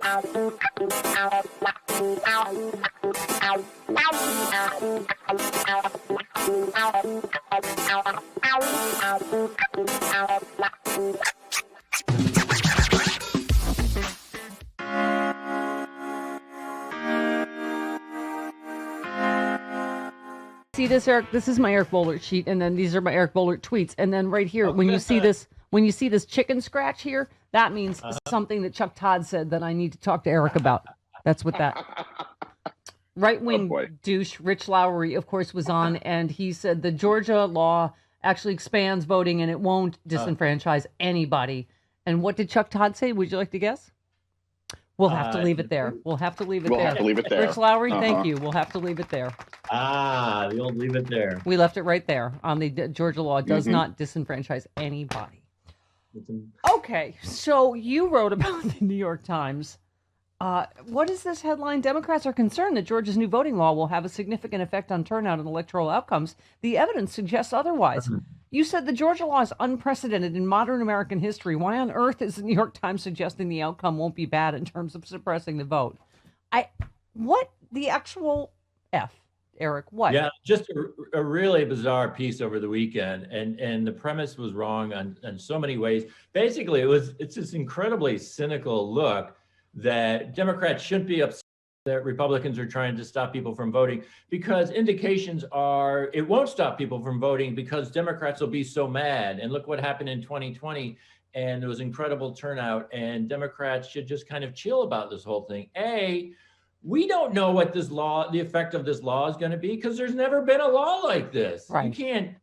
See this, Eric? This is my Eric Boehlert sheet, and then these are my Eric Boehlert tweets. And then right here, when you see this chicken scratch here, that means something that Chuck Todd said that I need to talk to Eric about. That's what that right-wing douche Rich Lowry, of course, was on, and he said the Georgia law actually expands voting and it won't disenfranchise anybody. And what did Chuck Todd say? Would you like to guess? We'll have to leave it there. We'll have to leave it there. Rich Lowry, thank you. We'll have to leave it there. The old leave it there. We left it right there on the Georgia law. Does not disenfranchise anybody. Okay, so you wrote about the New York Times. What is this headline? Democrats are concerned that Georgia's new voting law will have a significant effect on turnout and electoral outcomes. The evidence suggests otherwise. You said the Georgia law is unprecedented in modern American history. Why on earth is the New York Times suggesting the outcome won't be bad in terms of suppressing the vote? What the actual F, Eric? What? Yeah, just a really bizarre piece over the weekend, and the premise was wrong on so many ways. Basically, it's this incredibly cynical look that Democrats shouldn't be upset that Republicans are trying to stop people from voting, because indications are it won't stop people from voting because Democrats will be so mad. And look what happened in 2020. And there was incredible turnout, and Democrats should just kind of chill about this whole thing. We don't know what the effect of this law is going to be, because there's never been a law like this. Right. You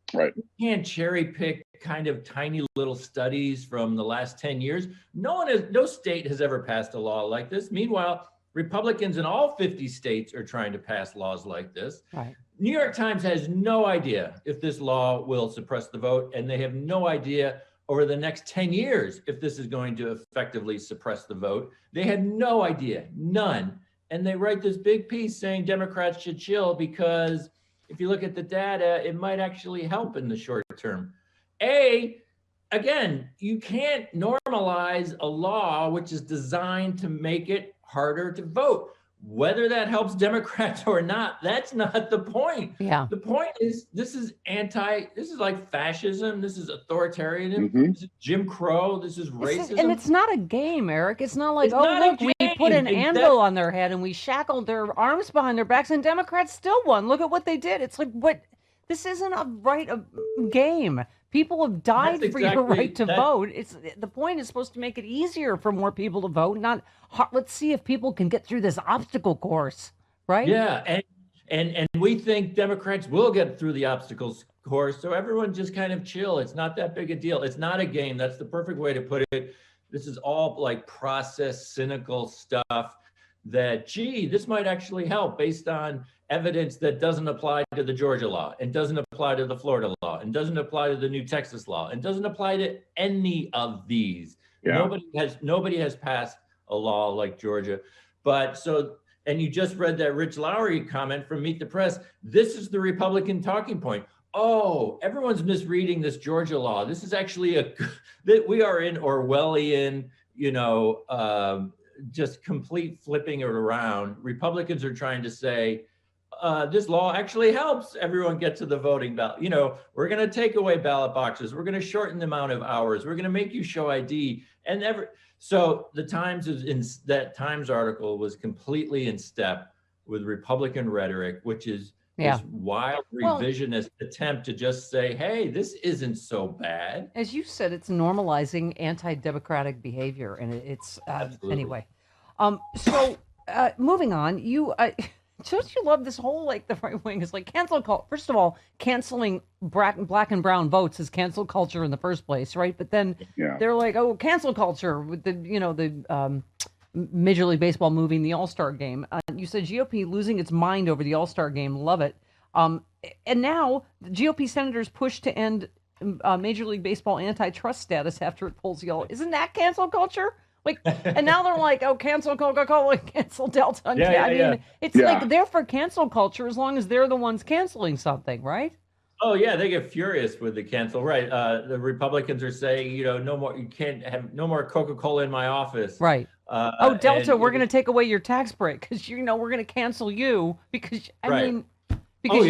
can't cherry pick kind of tiny little studies from the last 10 years. No state has ever passed a law like this. Meanwhile, Republicans in all 50 states are trying to pass laws like this. Right. New York Times has no idea if this law will suppress the vote, and they have no idea over the next 10 years if this is going to effectively suppress the vote. They had no idea, none. And they write this big piece saying Democrats should chill because if you look at the data, it might actually help in the short term. Again, you can't normalize a law which is designed to make it harder to vote. Whether that helps Democrats or not, that's not the point. Yeah. The point is this is like fascism, this is authoritarianism, this is Jim Crow, this is racism. And it's not a game, Eric. It's not like, we put an anvil on their head and we shackled their arms behind their backs and Democrats still won. Look at what they did. It's like, this isn't a game. People have died for your right to vote. The point is supposed to make it easier for more people to vote, not let's see if people can get through this obstacle course, right? Yeah, and we think Democrats will get through the obstacles course, so everyone just kind of chill. It's not that big a deal. It's not a game. That's the perfect way to put it. This is all like process, cynical stuff that, this might actually help based on evidence that doesn't apply to the Georgia law and doesn't apply to the Florida law and doesn't apply to the new Texas law and doesn't apply to any of these. Yeah. Nobody has passed a law like Georgia. And you just read that Rich Lowry comment from Meet the Press. This is the Republican talking point. Oh, everyone's misreading this Georgia law. This is actually that we are in Orwellian, just complete flipping it around. Republicans are trying to say, this law actually helps everyone get to the voting ballot. We're going to take away ballot boxes. We're going to shorten the amount of hours. We're going to make you show ID. So the that Times article was completely in step with Republican rhetoric, which is this wild revisionist attempt to just say, hey, this isn't so bad. As you said, it's normalizing anti-democratic behavior, and it's anyway. So moving on, don't you love this whole, the right wing is cancel culture? First of all, canceling black and brown votes is cancel culture in the first place, right? But then they're like, oh, cancel culture with the Major League Baseball moving the All-Star game. You said GOP losing its mind over the All-Star game. Love it. And now the GOP senators push to end Major League Baseball antitrust status after it pulls yellow. Isn't that cancel culture? And now they're like, oh, cancel Coca-Cola, cancel Delta. It's like they're for cancel culture as long as they're the ones canceling something, right? Oh yeah, they get furious with the cancel, right? The Republicans are saying, no more. You can't have no more Coca-Cola in my office, right? Oh, Delta, and we're going to take away your tax break because we're going to cancel you because right. because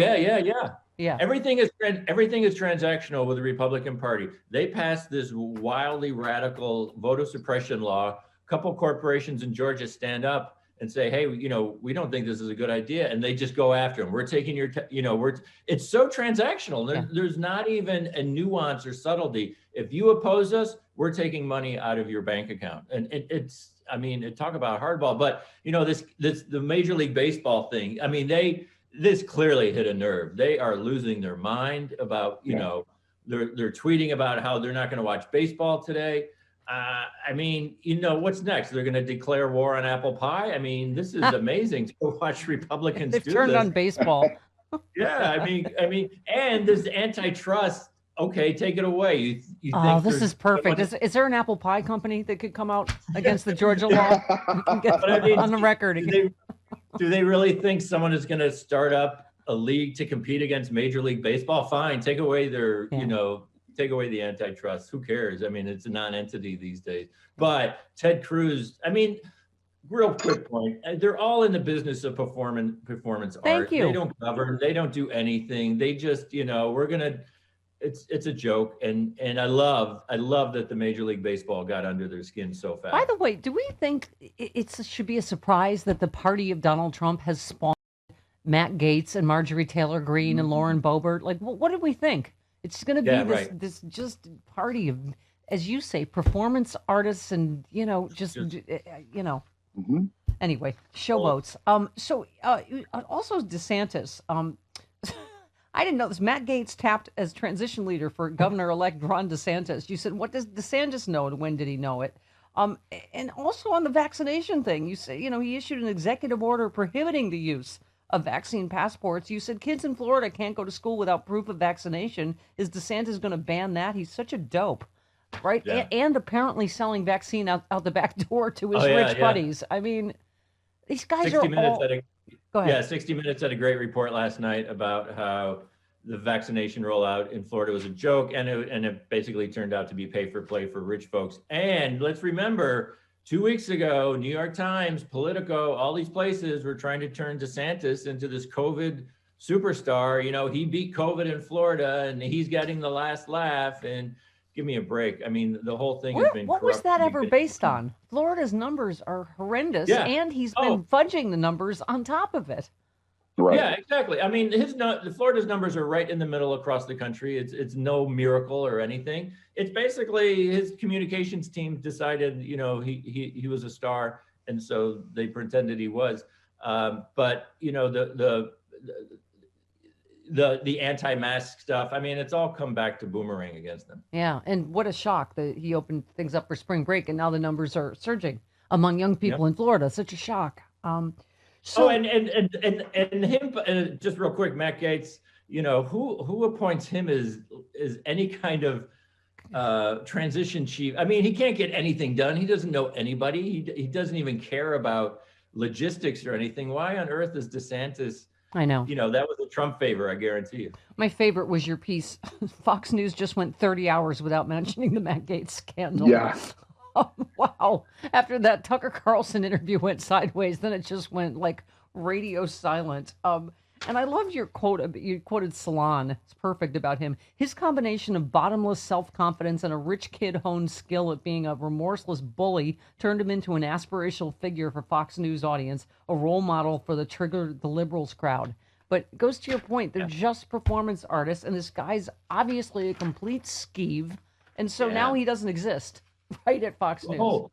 Yeah. Everything is transactional with the Republican Party. They passed this wildly radical voter suppression law. A couple corporations in Georgia stand up and say, "Hey, we don't think this is a good idea," and they just go after them. We're taking your, it's so transactional. There's not even a nuance or subtlety. If you oppose us, we're taking money out of your bank account, and talk about hardball. But the Major League Baseball thing. I mean, this clearly hit a nerve. They are losing their mind about, they're tweeting about how they're not going to watch baseball today. What's next? They're going to declare war on apple pie. I mean, this is amazing to watch Republicans They've do turned this. on baseball. Yeah, and this antitrust. Okay, take it away. You think this is perfect. Is there an apple pie company that could come out against the Georgia law? On the record. Do they really think someone is going to start up a league to compete against Major League Baseball? Fine, take away their, take away the antitrust. Who cares? I mean, it's a non-entity these days. But Ted Cruz, real quick point. They're all in the business of performance art. Thank you. They don't govern. They don't do anything. They just, it's a joke. And I love that the Major League Baseball got under their skin so fast. By the way, do we think it should be a surprise that the party of Donald Trump has spawned Matt Gaetz and Marjorie Taylor Greene and Lauren Boebert? Like, what did we think? It's going to be this just party of, as you say, performance artists and, Anyway, showboats. Also DeSantis. I didn't know this. Matt Gaetz tapped as transition leader for Governor-elect Ron DeSantis. You said, what does DeSantis know and when did he know it? And also on the vaccination thing, you say, he issued an executive order prohibiting the use of vaccine passports. You said kids in Florida can't go to school without proof of vaccination. Is DeSantis going to ban that? He's such a dope, right? Yeah. And apparently selling vaccine out the back door to his rich buddies. I mean, these guys 60 are minutes all... Go ahead. Yeah, 60 Minutes had a great report last night about how the vaccination rollout in Florida was a joke, and it basically turned out to be pay for play for rich folks. And let's remember, 2 weeks ago, New York Times, Politico, all these places were trying to turn DeSantis into this COVID superstar. He beat COVID in Florida, and he's getting the last laugh. And give me a break. I mean, the whole thing has been. What was that ever based on? Florida's numbers are horrendous, and he's been fudging the numbers on top of it. Right. Yeah, exactly. I mean, Florida's numbers are right in the middle across the country. It's no miracle or anything. It's basically his communications team decided, he was a star, and so they pretended he was. But the anti-mask stuff, it's all come back to boomerang against them. Yeah, and what a shock that he opened things up for spring break, and now the numbers are surging among young people in Florida. Such a shock. And him, just real quick, Matt Gaetz, who appoints him as any kind of transition chief? I mean, he can't get anything done. He doesn't know anybody. He doesn't even care about logistics or anything. Why on earth is DeSantis? I know. That was a Trump favor, I guarantee you. My favorite was your piece. Fox News just went 30 hours without mentioning the Matt Gaetz scandal. Yeah. Wow. After that Tucker Carlson interview went sideways, then it just went like radio silent. And I loved your quote. You quoted Salon. It's perfect about him. His combination of bottomless self-confidence and a rich kid honed skill at being a remorseless bully turned him into an aspirational figure for Fox News audience, a role model for the liberals crowd. But it goes to your point. They're just performance artists, and this guy's obviously a complete skeeve. And so now he doesn't exist. Right at Fox News.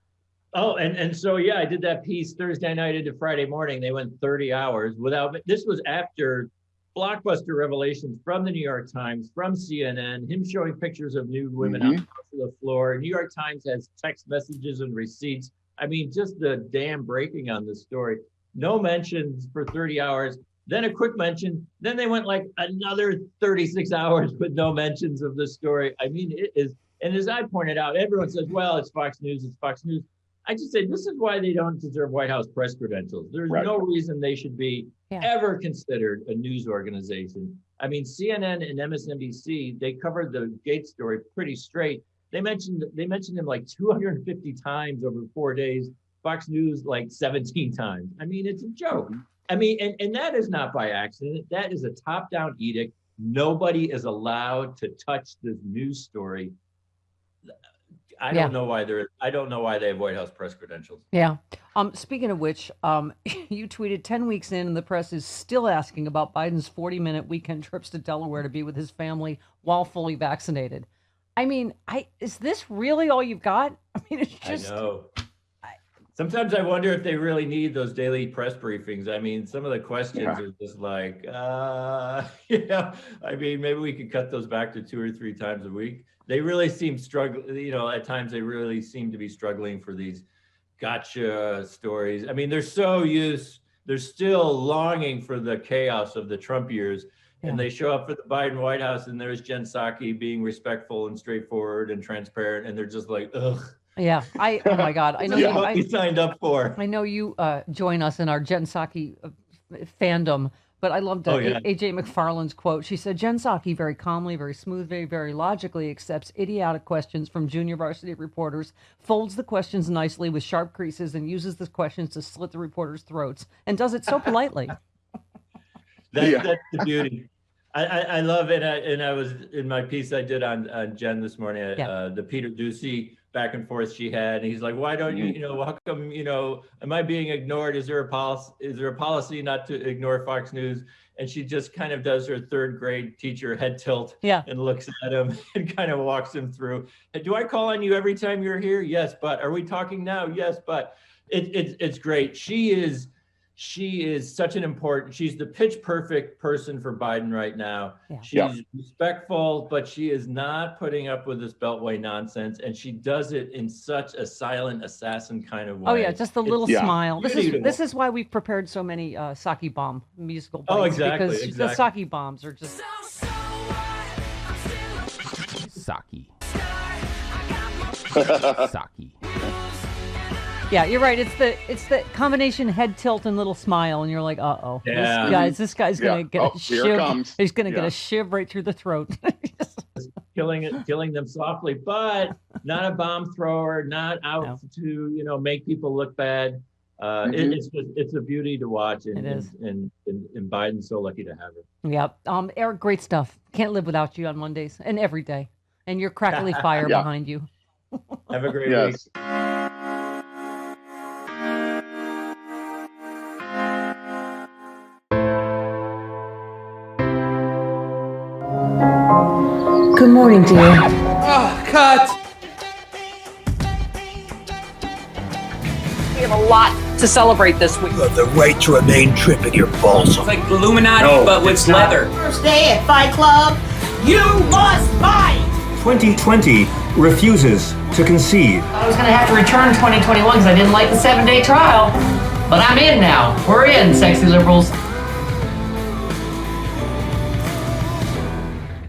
And so, I did that piece Thursday night into Friday morning. They went 30 hours without, this was after blockbuster revelations from the New York Times, from CNN, him showing pictures of nude women on the floor. New York Times has text messages and receipts. I mean, just the damn breaking on this story. No mentions for 30 hours. Then a quick mention. Then they went like another 36 hours with no mentions of the story. I mean, it is. And as I pointed out, everyone says, well, it's Fox News, it's Fox News. I just say, this is why they don't deserve White House press credentials. There's no reason they should be ever considered a news organization. I mean, CNN and MSNBC, they covered the Gaetz story pretty straight. They mentioned him like 250 times over 4 days. Fox News like 17 times. I mean, it's a joke. I mean, and that is not by accident. That is a top-down edict. Nobody is allowed to touch this news story. I don't know why they have White House press credentials. Yeah. Speaking of which, you tweeted 10 weeks in and the press is still asking about Biden's 40-minute weekend trips to Delaware to be with his family while fully vaccinated. I mean, is this really all you've got? I mean, it's just... I know. Sometimes I wonder if they really need those daily press briefings. I mean, some of the questions are just like, I mean, maybe we could cut those back to 2 or 3 times a week. They really seem struggling, at times they really seem to be struggling for these gotcha stories. I mean, they're still longing for the chaos of the Trump years. And they show up for the Biden White House and there's Jen Psaki being respectful and straightforward and transparent. And they're just like, ugh. Yeah, oh my God, I know you signed up for. I know you join us in our Jen Psaki fandom, but I loved AJ McFarland's quote. She said, Jen Psaki very calmly, very smoothly, very logically accepts idiotic questions from junior varsity reporters, folds the questions nicely with sharp creases, and uses the questions to slit the reporters' throats, and does it so politely. That's the beauty. I love it, and I was in my piece I did on Jen this morning. The Peter Doocy back and forth she had, and he's like, "Why don't you? How come? Am I being ignored? Is there a policy? Is there a policy not to ignore Fox News?" And she just kind of does her 3rd grade teacher head tilt, and looks at him and kind of walks him through. Do I call on you every time you're here? Yes, but are we talking now? Yes, but it's great. She is such an important, she's the pitch perfect person for Biden right now. She's respectful, but she is not putting up with this Beltway nonsense. And she does it in such a silent assassin kind of way. Oh yeah, just a little smile. This is why we've prepared so many Psaki bomb musical bites. Oh, exactly. Because the Psaki bombs are just... Psaki. Psaki. Yeah, you're right. It's the combination head tilt and little smile, and you're like, uh-oh. This guy's gonna get a shiv. He's gonna get a shiv right through the throat. killing them softly, but not a bomb thrower, not out to make people look bad. It's a beauty to watch, and Biden's so lucky to have it. Yeah, Eric, great stuff. Can't live without you on Mondays and every day, and your crackly fire behind you. Have a great week. Good morning, dear. Oh, cut! We have a lot to celebrate this week. You have the right to remain tripping your balls. It's like Illuminati, but with leather. First day at Fight Club, you must fight! 2020 refuses to concede. I was going to have to return 2021 because I didn't like the 7-day trial. But I'm in now. We're in, sexy liberals.